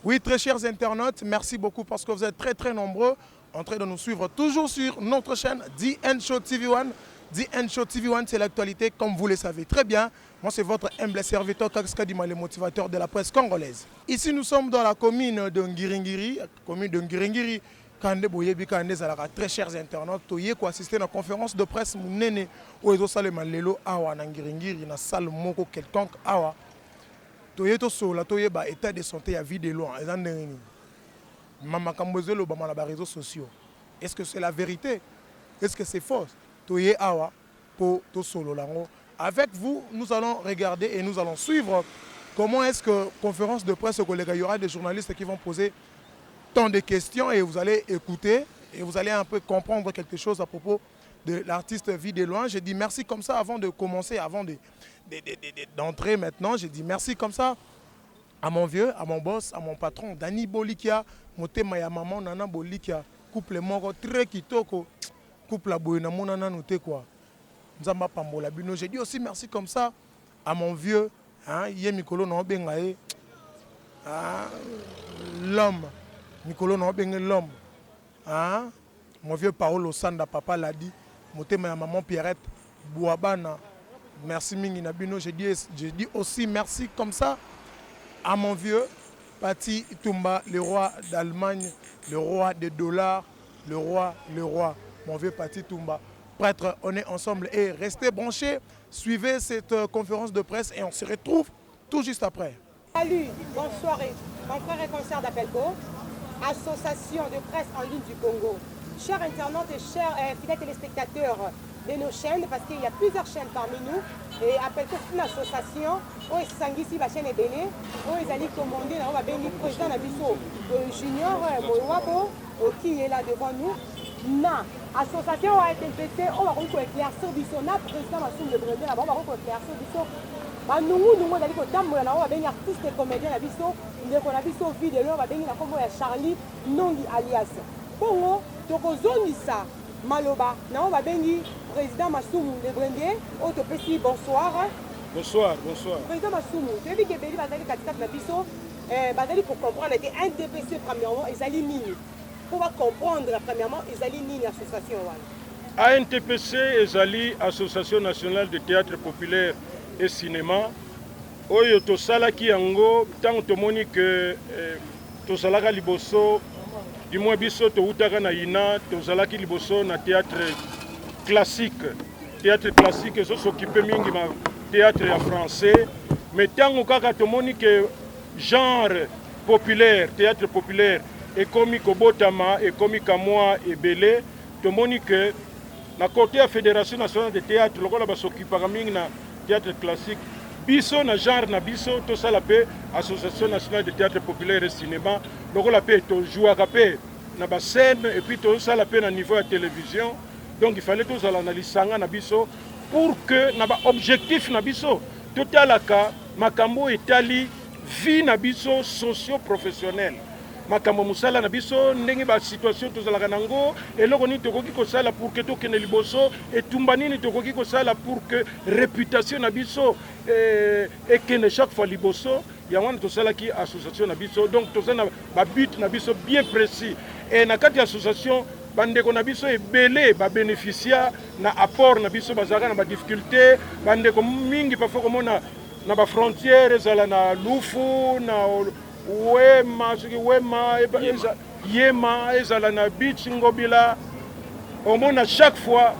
Oui, très chers internautes, merci beaucoup parce que vous êtes très nombreux en train de nous suivre toujours sur notre chaîne DN Show TV1. DN Show TV1, c'est l'actualité, comme vous le savez très bien. Moi, c'est votre humble serviteur Kakskadima, le motivateur de la presse congolaise. Ici, nous sommes dans la commune de Ngiringiri. Kande Boyebi Kande Zalaka, très chers internautes, Toye ko assister à la conférence de presse Mounene Oezo Salema Lelo Awa Ngiringiri, na salle Moko quelconque Awa. Toye to sola toye ba état de santé à vie de loin. Maman Kambozelo ba na réseaux sociaux. Est-ce que c'est la vérité? Est-ce que c'est faux? Toye Awa po to solo lango. Avec vous, nous allons regarder et nous allons suivre comment est-ce que conférence de presse au collègue, il y aura des journalistes qui vont poser tant de questions et vous allez écouter et vous allez un peu comprendre quelque chose à propos de l'artiste Vie de loin. J'ai dit merci comme ça avant de commencer, avant d'entrer maintenant. J'ai dit merci comme ça à mon vieux, à mon boss, à mon patron, Dani Bolikia, Motema ya maman Nana Bolikia, couple moko très kitoko, couple la boyena monana noté quoi. Nzamba Pambola Bino. J'ai dit aussi merci comme ça à mon vieux, hein, Yemikolo Nobengae, l'homme. Nicolas n'a pas l'homme. Hein? Mon vieux Paolo Sanda, papa l'a dit. Ma maman Pierrette Bouabana. Merci Mingi Nabino. J'ai dit aussi merci comme ça à mon vieux Pati Tumba, le roi d'Allemagne, le roi des dollars, le roi. Mon vieux Pati Tumba. Prêtre, on est ensemble et restez branchés. Suivez cette conférence de presse et on se retrouve tout juste après. Salut, bonne soirée. Mon frère et concert d'Apelco. Association de presse en ligne du Congo. Chers internautes et chers fidèles téléspectateurs de nos chaînes, parce qu'il y a plusieurs chaînes parmi nous, et appelle une association, où ils s'anguissent la chaîne est délai, où ils allaient commander, on va bien le président Nabiso Junior Moïwabo, qui est là devant nous. Na, association a été fêtée, on va éclaircir du son, na président Massoum de Brésil, on va éclaircir du son. Nous allons dire artiste et comédien na biso ndeko na biso Vie de loin babengi na kombo ya Charlie Nongi alias Pongo tokozongisa maloba na on babengi président Massoum de Brésil o to pesi bonsoir. Bonsoir. Président Massoum, depuis que Beli bazali katikati na biso bazali pour comprendre que NTPC premièrement ezali nini. Pour comprendre premièrement ezali nini association wana. ANTPC ezali Association nationale de théâtre populaire et cinéma. Oyo tosalaki yango tant tomoni que tosalaka liboso du moins biso toutaka na ina tozalaki liboso na théâtre classique so s'occuper mingi ma théâtre en français mais tant kaka tomoni que genre populaire théâtre populaire et komi kobotama et komi kamwa et belé tomoni que na côté la fédération nationale de théâtre lokola ba s'occupaka mingi na théâtre classique biso na genre na biso to sala pe association nationale de théâtre populaire et cinéma lokola pe to jouaka pe na ba scène et puis to sala pe na niveau de télévision donc il fallait to sala na lisanga na biso pour que na ba objectif na biso totalaka makambo etali vie na biso socio-professionnel makambo musala na biso ndenge ba situation tozalaka nango eloko nini tokoki kosala pour que tokende liboso etumba nini tokoki kosala pour que réputation na biso ekende chaque fois liboso ya wana tosalaki association na biso donc tozana ba but na biso bien précis et na kati association bandeko na biso ebele ba bénéficiaire na apport na biso bazalaka na ba difficulté bandeko mingi parfois komona na ba frontières ezala na lufu na Yema, ezala na beach ngobila. Au moins à chaque fois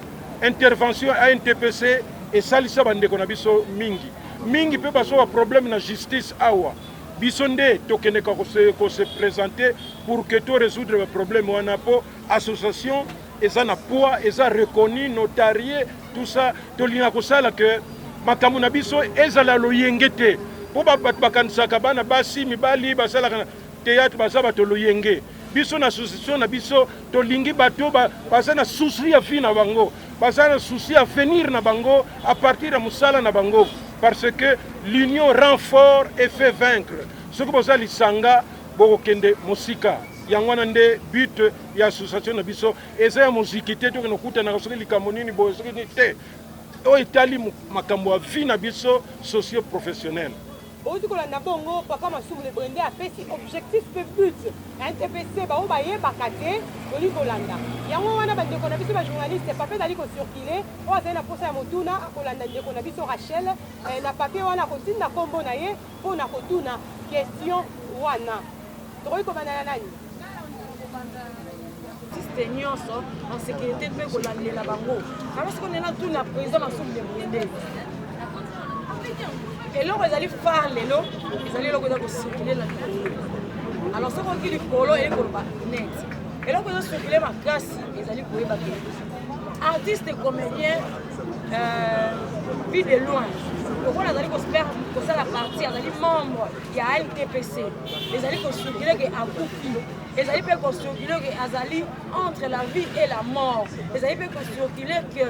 intervention à NTPC et salisa bandeko na biso mingi. Mingi peut passer un problème na justice awa. Bisonde tokene ko se présenter pour que to résoudre le problème wana po association eza na poids eza reconnu notarié tout ça tolina ko sala que makambo na biso ezala loyengete. Po bakanisaka bana basi mibali basalaka théâtre basaba toloyenge biso na association na biso tolingi bato baza na souci ya vie na bango baza na souci ya avenir na bango à partir ya musala na bango parce que l'union rend fort et fait vaincre. Ce que vous avez sanga bokende mosika. Yangwana nde but ya association na biso eza ya muziki te to kenokuta na soki likambo nini boye soki ni te o etali makambo ya vie na biso socio professionnel. Outi kolanda bongo papa Masumu le brende apesi objectif pe but NTPC bao bayebaka te toli kolanda yango wana bandeko na biso ba journaliste papier dali kocircule o azali na posa ya motuna akolanda ndeko na biso Rachel na papier wana kotinda kombo na ye mpona kotuna question wana tokoki kobanda na nani artiste nyonso en sécurité mpe kolandela bango kama soki onena tuna président Masumu le brende eloko ezali phare lelo ezali eloko eza kocircule na likolo alors soki oki likolo eli koloba net eloko eza circule makasi ezali koyeba ke artiste comédien vie de loin lokola azali kosala parti azali membre ya NTPC ezali kocircule ke akufi ezali mpe kocircule ke azali entre la vie et la mort ezali mpe kocircule ke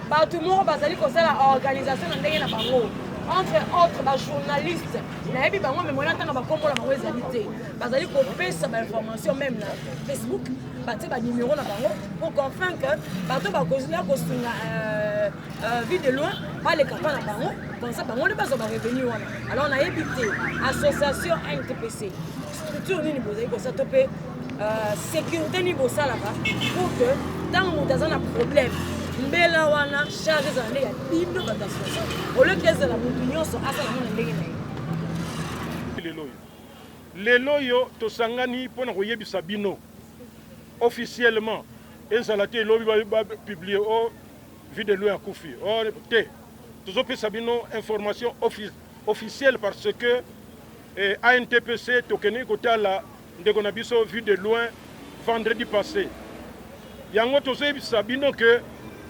bato moko bazali kosala organisation na ndenge na bango entre autres ba journaliste nayebi bango me mona ntanga bakombola bango ezali te bazali kopesa bainformation même na Facebook batie banimero na bango pour qu'enfin que bato bakozila kosunga vie de loin baleka mpa na bango comme ça bango nde bazwa barevenu wana alors nayebi te association NTPC structure nini bozali kosala to mpe sécurité nini bosalaka pour que ntango moto aza na problème mbela wana charge ezala nde ya bino bato association oleki ezala motu nyonso asala ngo na ndenge na ye lelo oyo tosangani mpona koyebisa bino officiellement ezala te elobi bapublie o vie de loin akufi te tozopesa bino information officielle parce que ANTPC tokendeki kotala ndeko na biso vie de loin vendredi passé yango tozoyebisa bino que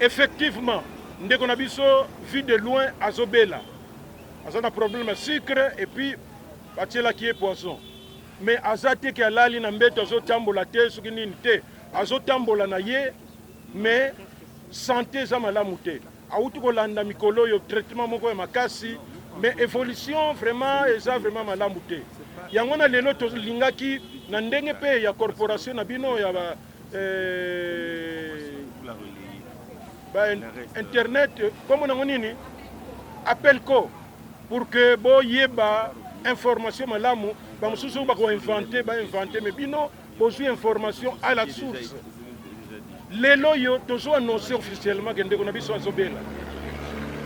effectivement ndeko na biso vie de loin azobela aza na problème ya sucre et puis batielaki ye poisson mais aza te ke alali na mbeto azotambola te soki nini te azotambola na ye mais santé eza malamu te awuti kolanda mikolo oyo traitement moko ya makasi mais évolution vraiment eza vraiment malamu te yango na lelo tolingaki na ndenge mpe ya corporation na bino ya internet comme nango nini appelco pour que boyeba information malamu bamosusu bakoinvente mais bino bozwi information à la source lelo yo tozoannonce officiellement ke ndeko na biso azobela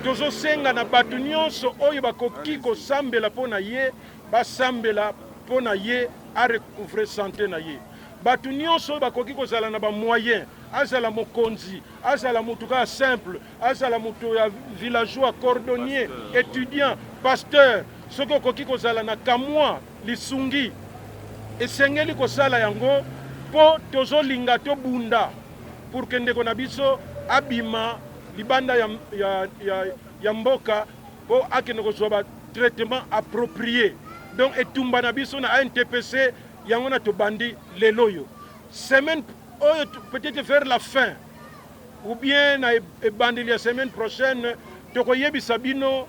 tozosenga na bato nyonso oyo bakoki kosambela mpo na ye basambela mpo na ye arecouvre santé na ye bato nyonso oyo bakoki kozala na bamoyen azala mokonzi azala motu kaka simple azala motu ya villageois cordonnier étudiant pasteur soki okoki kozala na kamwa lisungi esengeli kosala yango mpo tozolinga tobunda pour ke ndeko na biso abima libanda ya mboka mpo akende kozwa batraitement approprié donc etumba na biso na ANTPC yango na tobandi lelo yo semaine oyo peut-être vers la fin ou bien na ebandeli ya semaine prochaine tokoyebisa bino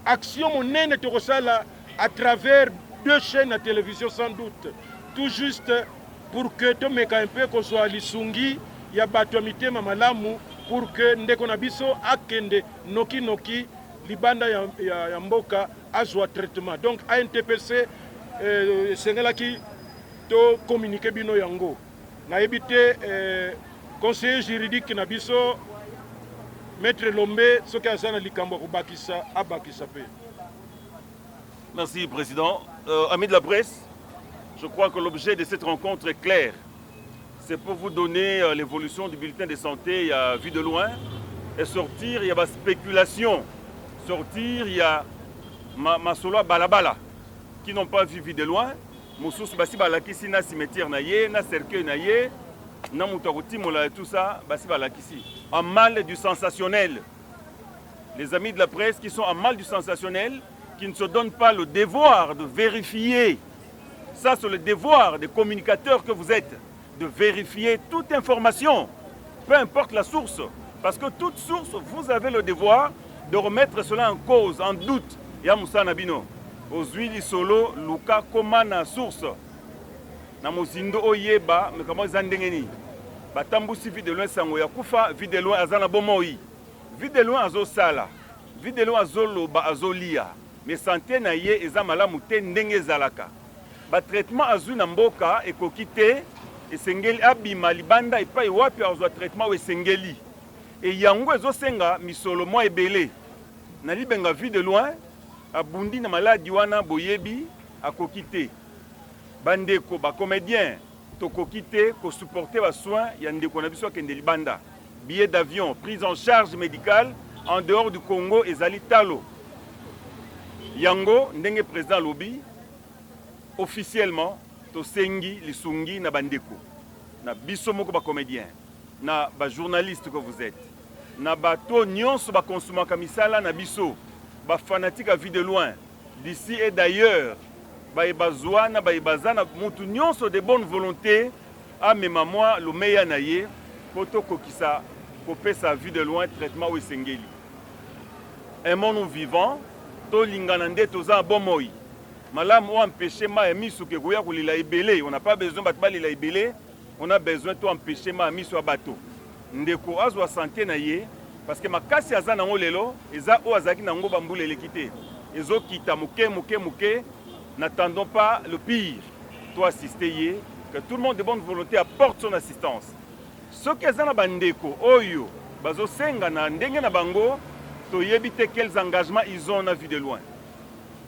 action monene tokosala à travers 2 chaînes à télévision sans doute tout juste pour que tomeka un peu kozwa lisungi ya bato ya mitema malamu pour que ndeko na biso akende noki libanda ya mboka azwa traitement donc ANTPC esengelaki to communiquer bino yango nayebi te conseiller juridique na biso maître Lombe soki aza na likambo kobakisa abakisa pe. Merci président. Amis de la presse, je crois que l'objet de cette rencontre est clair. C'est pour vous donner l'évolution du bulletin de santé, il y a vu de loin, et sortir, il y a ma spéculation. Sortir, il y a ma solo balabala, qui n'ont pas vu de loin. Moussous basi balakisi na cimetière na ye, na cercueil na ye, na moutagoti mola et tout ça, basi balakisi. En mal du sensationnel. Les amis de la presse qui sont en mal du sensationnel, qui ne se donnent pas le devoir de vérifier. Ça, c'est le devoir des communicateurs que vous êtes, de vérifier toute information, peu importe la source. Parce que toute source, vous avez le devoir de remettre cela en cause, en doute. Ya Moussa Nabino. Ozwili solo, Luka koma na source. Na mozindo oyeba, mais comment zandengeni. Batambusi vide loin sango ya kufa, vide loin azana bomoi. Vide loin azo sala. Vide loin azo loba azo lia. Mais santé na ye eza malamu te ndenge zalaka. Ba traitement azu na mboka ekokite esengeli abima libanda epai wapi azwa traitement esengeli. Et yango ezosenga misolo mo ebele. Na libenga vide loin abundi na maladi wana boyebi akokite. Bandeko ba comédien tokokite ko supporter ba soins ya ndeko na biso kende libanda. Billet d'avion, prise en charge médicale en dehors du Congo ezali talo. Yango ndenge président lobi officiellement tosengi lisungi na bandeko. Na biso moko ba comédien, na ba journaliste que vous êtes. Na bato nyonso ba consomaka misala na biso, ba fanatique à vie de loin, d'ici et d'ailleurs. Baebazwana, baebazana, mutu nyonso de bonne volonté, a même moi le meilleur naïe, poto kokisa, kopé sa vie de loin, traitement ou sengeli. Aimons-nous vivants, to linganande toza bon moi. Malam ou empêcher ma misu ke goya kulila ibele, on n'a pas besoin batbali la ibele, on a besoin to empêcher ma misu abato. Ndeko azwa santé naïe, parce que ma kasi azana ngolelo, eza o azaki na ngo bambule lekite. Ezo kita muke. N'attendons pas le pire. Toi, assister, que tout le monde de bonne volonté apporte son assistance. Ce que les bandeko, oyo, bazo senga na ndenge na bango, to yebite quels engagements ils ont na vue de loin.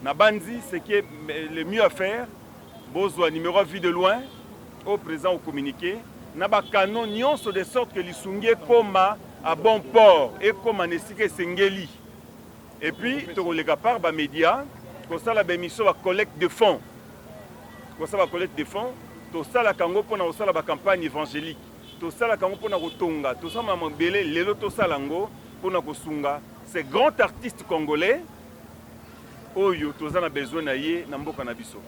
Na bandi, ce qui est le mieux à faire, bozo numéro vue de loin, au présent au communiqué, na ba canon nyonso de sorte que lisungie koma à bon port et comme anesike sengeli. Et puis, to les par ba média. Comme ça, la bémission va collecte de fonds. Comme ça, va collecte de fonds. Tout ça, la Congo pour la campagne évangélique. Tout ça, la Congo pour la Rotonga. Tout ça, maman belé, l'élo tout ça, lango pour la Kosunga. Ces grands artistes congolais, oyo, tout ça, on a besoin d'aller dans le Nabiso.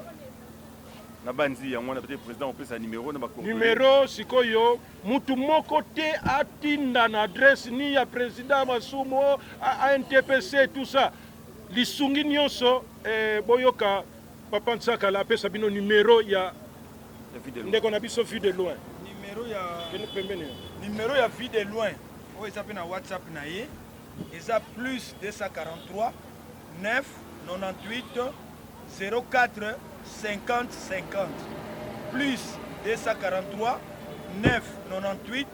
Na banzi, on a peut-être président, on peut sa numéro. Numéro, sikoyo, mutu moko te atinda na adresse ni ya président Masumo, à NTPC, tout ça. Lisungi nyonso boyoka papa Nsaka la pesa bino numéro ya ndeko na biso vue de loin. Numéro ya vue de loin. O esape na WhatsApp na ye. Eza plus 243 9 98 04 50 50. Plus 243 9 98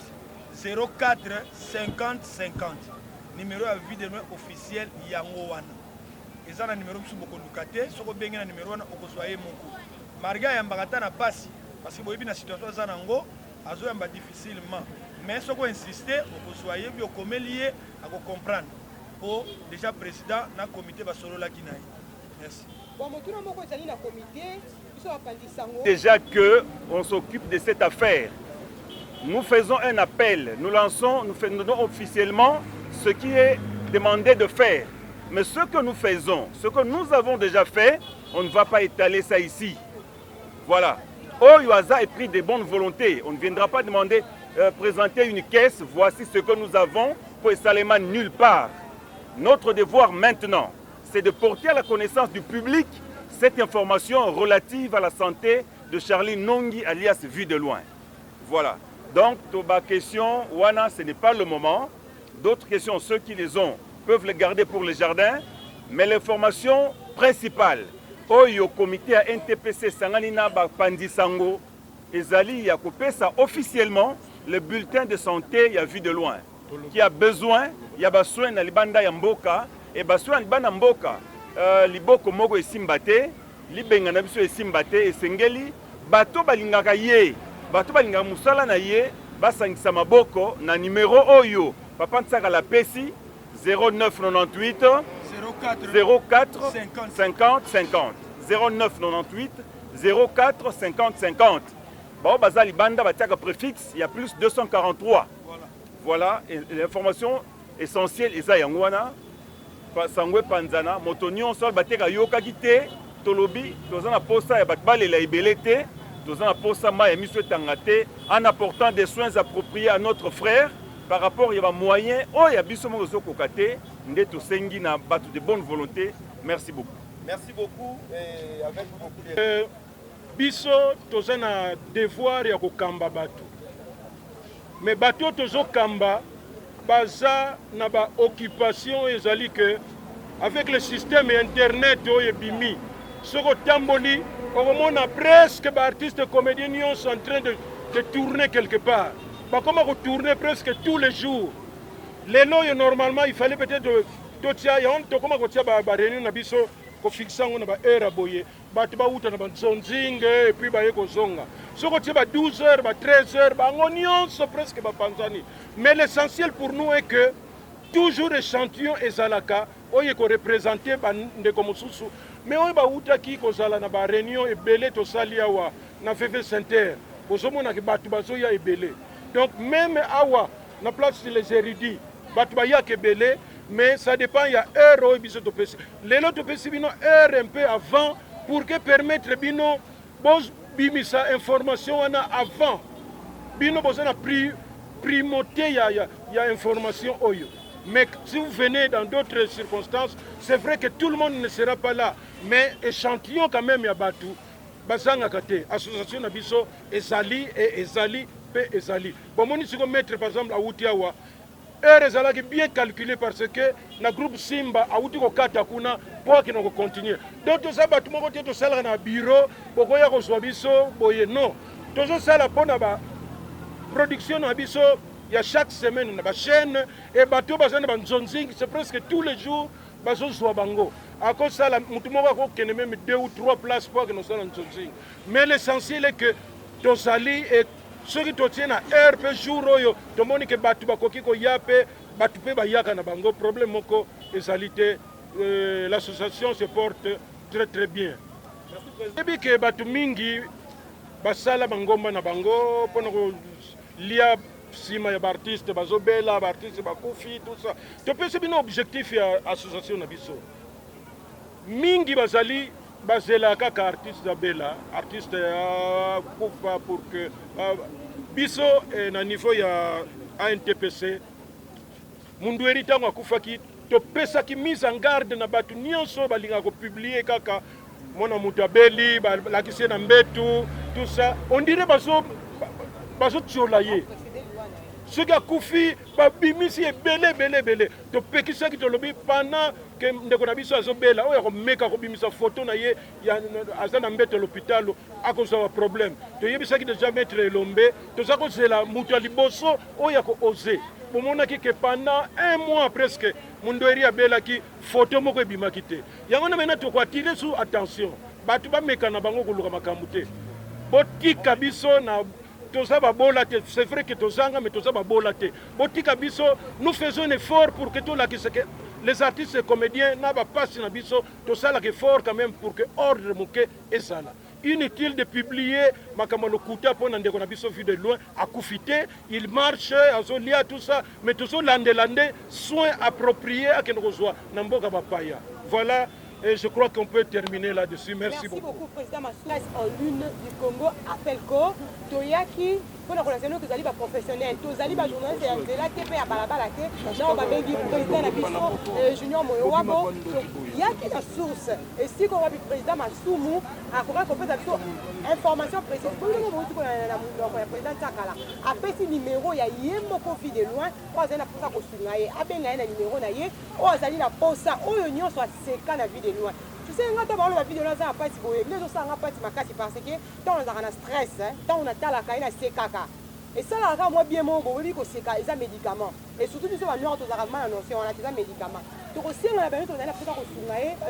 04 50 50. Numéro ya vue de loin officiel yango wana. Ils ont un numéro qui est beaucoup de ce qui est un numéro qui est beaucoup. Marga y a un passe parce que vous avez une situation difficilement. Mais ce qu'on insiste, vous soyez lié à comprendre. Pour déjà président dans le comité Basolo qui merci. Déjà qu'on s'occupe de cette affaire, nous faisons un appel, nous donnons officiellement ce qui est demandé de faire. Mais ce que nous faisons, ce que nous avons déjà fait, on ne va pas étaler ça ici. Voilà. Oyoaza est pris de bonne volonté. On ne viendra pas demander, présenter une caisse, voici ce que nous avons, pour Salema nulle part. Notre devoir maintenant, c'est de porter à la connaissance du public cette information relative à la santé de Charlie Nongi, alias Vue de loin. Voilà. Donc, ma question, Wana, ce n'est pas le moment. D'autres questions, ceux qui les ont, peuvent les garder pour les jardins, mais l'information principale, au comité à NTPC Sanganina Pandisango, Ezali Yakopé, ça officiellement le bulletin de santé y a Vue de loin, qui a besoin, il y a besoin de Libanda Yamboka, et besoin de Libanda Mboka, Liboko Mogo et Simbate, Libengana Biso et Simbate, et Sengeli, Bato Balingaka Ye, Bato Balingaka Musala na Ye, Basangisa Maboko, na numéro Oyo, Papa Ntsaka la Pesi, 0998 04 50 50 0998 04 50 50. Bon, Bazali Banda Batiaka préfixe, il y a plus 243. Voilà, l'information essentielle est ça Yangwana. Sangwe Panzana, Motonion Sol Bateka Yoka Kite, Tolobi, Tozana Posa et Batbal la Ibelete, Tozana Posa Ma et Monsieur Tangate, en apportant des soins appropriés à notre frère. Par rapport, il y a moyen, il y a Bissomo Kokate, nde tosengi na bato de bonne volonté. Merci beaucoup. Merci beaucoup et avec beaucoup de... Biso toza na devoir ya kokamba bato. Mais bato tozo kamba baza na ba occupation ezali que avec le système internet oyo bimi soko tamboli on a presque ba artistes comédiens sont en train de tourner quelque part. Ba comment tourner presque tous les jours. Les lois normalement il fallait peut-être totia ya on to comment kotia ba réunion na biso ko fixango na ba heure boye bato ba uta na ba zonzinge et puis ba yeko zonga soko tia ba 12h ba 13h ba ngonyonso presque ba panzani. Mais l'essentiel pour nous est que toujours échantillon ezalaka oye ko représenter ba ndeko mosusu mais oye ba uta ki ko zala na ba réunion ebele to sali awa na VV Center bozomona ke bato bazoya ebele. Donc même awa na place les érudits bato ba ya kebele. Mais ça dépend, il y a heure où biso topesi. Les lots topesi bino heure un peu avant pour que permettre bino bos bimisa information wana avant. Bino bosana primauté ya information oyo. Mais si vous venez dans d'autres circonstances, c'est vrai que tout le monde ne sera pas là. Mais échantillon quand même ya batu. Bazanga kate association na biso ezali et ezali pe ezali. Bon moni siko mettre par exemple à Outiawa. Heure ezalaki bien calculé parce que na groupe Simba auti ko kata kuna pour que nous continuer. Donc tout ça batu moko te to sala na bureau bokoya ko zwa biso boye non. Tozo sala pona ba production na biso ya chaque semaine na ba chaîne et batu bazana ba nzonzing c'est presque tous les jours bazo zwa bango. À cause ça la mutu moko ko kene même 2 ou 3 places pour que nous sala nzonzing. Mais l'essentiel est que tozali et ceux qui tiennent à heure per jour, tout le monde qui bat bakoki ko yape, batupe bayaka na bango problème moko ezalité l'association se porte très très bien. Et puis que batu mingi basala bangomba na bango pona ko lia sima ya artiste bazobela artiste bakufi tout ça. To pese bino objectif ya association na biso. Mingi bazali basela kaka artiste zabela artiste ya kufa pour que biso na niveau ya ANTPC mundu eritango akufaki topesaki mise en garde na batu nyonso balinga ko publier kaka mona mutabeli balakisi na mbetu tout ça on dirait baso tiola ye soki akufi babimisi ebele topekisaki tolobi pendant que ndeko na biso azobela oyo akomeka kobimisa photo na ye aza na mbeto l'hôpital akozwa problème toyebisaki déjà maître Elombe toza kozela moto ya liboso oyo akoose bomonaki ke pendant 1 mois presque mundu eri abelaki photo moko ebimaki te yango na mena tokoatire sous attention bato bameka na bango koluka makambo te botika biso na toza babola te c'est vrai que tozanga mais toza babola te botika biso nous faisons un effort pour que tolakise que les artistes et comédiens n'a pas si na biso tosala effort quand même pour que ordre moke ezala. Inutile de publier makamalo kuta pona ndeko na biso vu de loin akufite il marche azolia tout ça mais tozo lande soins appropriés à kenozwa na mboka bapaya. Voilà. Et je crois qu'on peut terminer là-dessus. Merci beaucoup. Merci beaucoup, Président Massoula en lune du Congo, Appelco, Toyaki, pour la relation que vous allez professionnel, tous allez journaliste et là, TP à Balabalake, non, ma baby, président Nabiso, Junior Moyowabo, il y a qui la source, et si on va le président Massoumou, à comment on peut avoir information précise, pour le moment, le président Takala, après ce numéro, il y a Yemoko de loin, trois ans pour ça qu'on se naïe, à ben un numéro naïe, ou à Zali la posa, ou l'union soit séquent la vie de loin. Tu sais, on a la vidéo là, ça n'a pas été beau. Les autres, ça n'a pas été ma casse parce que tant on a un stress, tant on a la caille, c'est caca. Et ça, là, moi, bien, mon beau, c'est des médicaments. Et surtout, nous sommes en Europe, on a annoncé, on a des médicaments. Donc, aussi, on a besoin de faire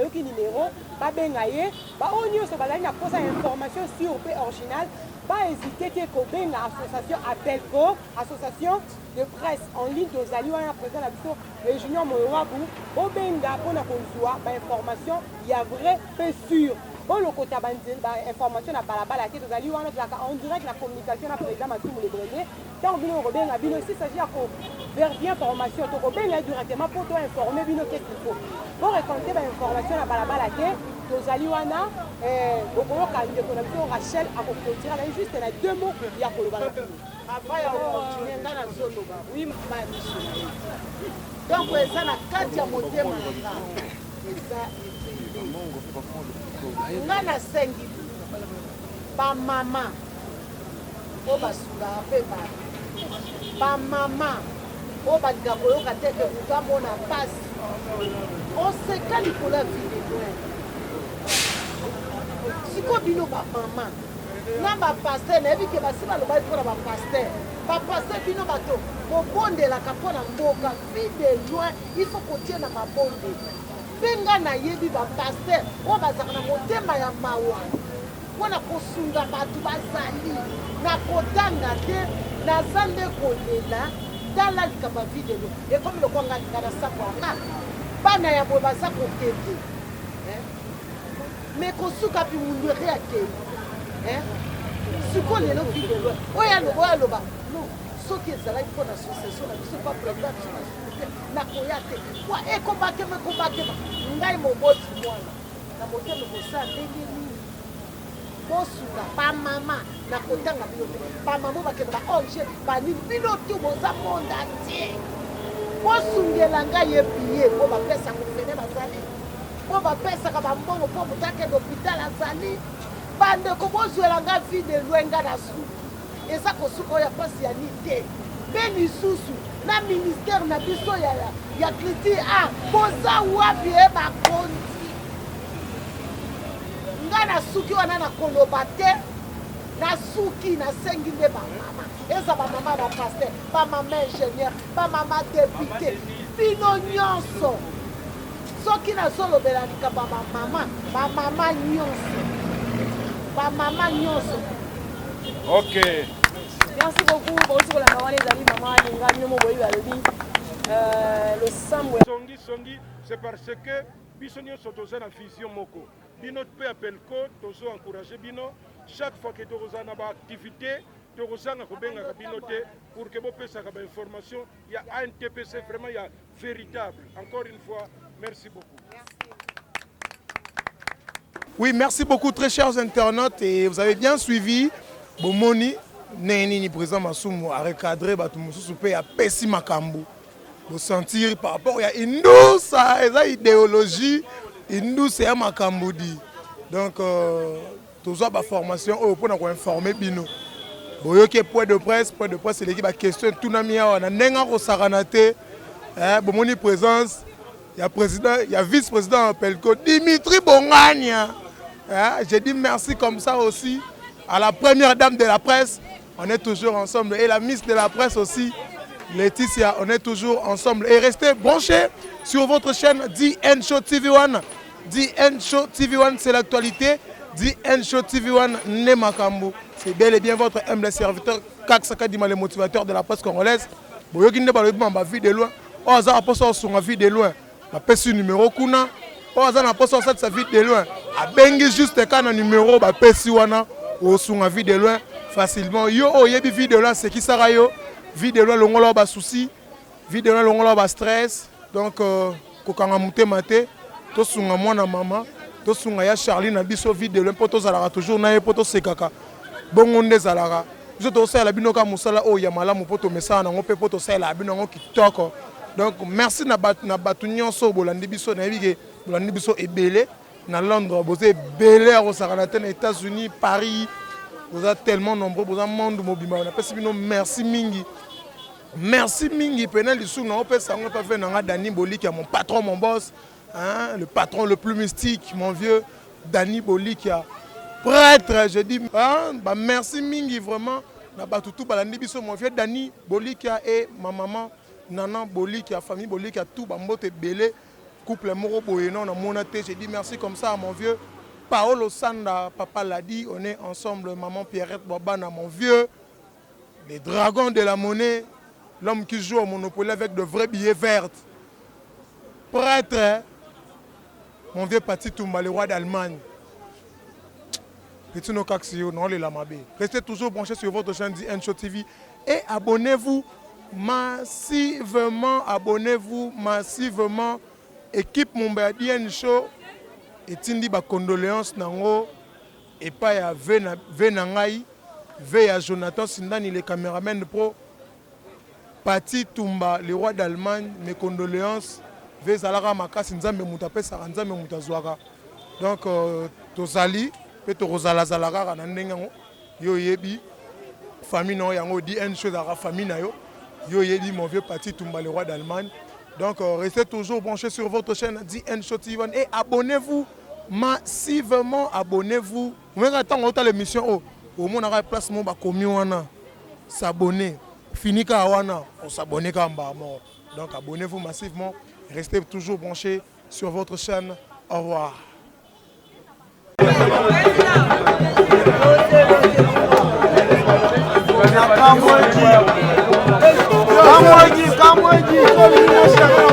un numéro, pas bien gaillé, on y a posé une information sur le original. Pas hésiter que l'association Appelco, association de presse en ligne de Zali, on a présent la vision Junior Moyowabu, au Benga, pour la information, il y a vrai, peu sûr. Bon, le côté information à Balabala, on dirait que la communication a président à tout le monde. Tant que nous avons s'il s'agit de faire bien formation, tu as directement pour toi informer qu'est-ce qu'il faut. Pour raconter l'information à Balabala, tozali wana okoyoka ndeko na biso Rachel akokotira na juste na 2 mots ya koloba na bino avant ya kokontinue nga nazoloba wi bamiso na ye donc eza na kati ya motema na nga eza nga nasengi bamama oyo basungaka mpe bato bamama oyo balinga koyoka te ke kutamona mpasi oseka likolo ya videloin siko bino bamama na bapaster nayebi ke basi balobaki mpona bapaster bapaster bino bato bobondelaka mpona mboka videloin ifo kotie na mabonde mpe nga nayebi bapaster oyo bazalaka na motema ya mawa mpona kosunga bato bazali na kotanga te naza nde kolela tala likambo ya videlo ekomi lokwanga linga na sako yanga bana ya boye baza kokende me kosuka mpi mundu ere akei siko lelo videlo oyo aloba no soki ezalaki mpo na association na biso pa président biso na koya te wa ekobakema ngai moboti mwana na motema kosa ndenge nini bosunga bamama na kotanga bino te bamama bakende baonge banini bino tu boza monda tie bosungela ngai ebiye mpo bapesaka ofene bazali mpo bapesaka bambongo mpo moto akende hôpital azali bandeko bozwela ngai vide lwenga na suki eza kosuka oyo ya mpasi ya ni te mpe lisusu na ministère na biso ya culture boza wapi bakonzi nga na suki wana na koloba te na suki nasengi nde bamama eza bamama bapaster bamama ingénieur bamama député bino nyonso soki nazolobela likambo ya bamama nyonso Ok. Merci beaucoup. Bonjour la maman les amis, maman Alinga, nous m'envoyons à le sambo. Songi, c'est parce que Bissonio Sotoza na vision moko. Bino pe appel ko tozo encourager bino chaque fois que toza na ba activité toza na kobenga bino te pour que bo pesa ka ba information il y a un TPC vraiment il y a véritable. Encore une fois, merci beaucoup. Oui, merci beaucoup très chers internautes et vous avez bien suivi Bomoni Neni président Masumu a recadré Batumusu pe ya pesi makambu. Vous sentir par rapport à Indou ça eza idéologie Indou c'est makambu di. Donc tous ba formation au pour nous informer bino. Boyoke point de presse c'est l'équipe à question tout na miya na nenga ko saranate Bomoni présence il y a président il y a vice-président Pelko Dimitri Bongania. J'ai dit merci comme ça aussi à la première dame de la presse. On est toujours ensemble. Et la ministre de la presse aussi, Laetitia, on est toujours ensemble. Et restez branchés sur votre chaîne DN Show TV1. DN Show TV1, c'est l'actualité. DN Show TV1, Nemakambu. C'est bel et bien votre humble serviteur, Kaksaka Dima, le motivateur de la presse congolaise. Boyokinde Balobima, ma vie de loin. Oh, ça a pas sur ma vie de loin. Ma pèse numéro Kuna. Oh, ça n'a pas sur sa vie de loin. A bengi juste quand un numéro, ma pèse wana. Ou sur ma vie de loin. Facilement. Yo, yebi vidéo là, c'est qui ça yo? Vidéo là, l'ongolo ba souci. Vidéo là, l'ongolo ba stress. Donc, kokanga mute mate. To sunga mwana mama. To sunga ya Charlie na biso vidéo là. Poto zalara toujours na ye poto sekaka. Bongo nde zalara. Biso to sala binoka musala o ya malamu poto mesana na ngope poto sala binongo kitoko. Donc, merci na batu nyonso bolandi biso na yebi ke bolandi biso ebele na Londres, vous êtes belé à Rosaranate, aux États-Unis, Paris. Vous êtes tellement nombreux, vous êtes monde mobile. On appelle ça merci Mingi. Merci Mingi. Penel du sou, on peut savoir pas faire Dani Boli qui est mon patron, mon boss, hein, le patron le plus mystique, mon vieux Dani Boli qui est prêtre. Je dis hein, bah merci Mingi vraiment. Na batutu balandi biso mon vieux Dani Boli qui a et ma maman Nana Boli qui a famille Boli qui a tout bambote belé. Couple Moro Boyeno, on a monaté, j'ai dit merci comme ça à mon vieux Paolo Sanda, papa l'a dit, on est ensemble, maman Pierrette Bobana, mon vieux, les dragons de la monnaie, l'homme qui joue au Monopoly avec de vrais billets verts, prêtre, mon vieux Pati Toumba, le roi d'Allemagne. Restez toujours branchés sur votre chaîne DN Show TV et abonnez-vous massivement, équipe Mumbai DN Show, etindi ba condoléances nango epa ya ve na ngai ve ya Jonathan Sindani le caméraman pro Pati Tumba le roi d'Allemagne mes condoléances ve zalaka makasi nzambe mutu apesaka nzambe mutu azwaka donc tozali pe tokozala zalaka na ndenge yango yo yebi famille non yango dit une chose à la famille na yo yo yebi mon vieux Pati Tumba le roi d'Allemagne. Donc restez toujours branchés sur votre chaîne DN Show TV et abonnez-vous massivement, abonnez-vous. Vous voyez quand l'émission au monde a place mon bakomi wana s'abonner fini ka wana on s'abonner ka mort. Donc abonnez-vous massivement, restez toujours branchés sur votre chaîne. Au revoir. Come on,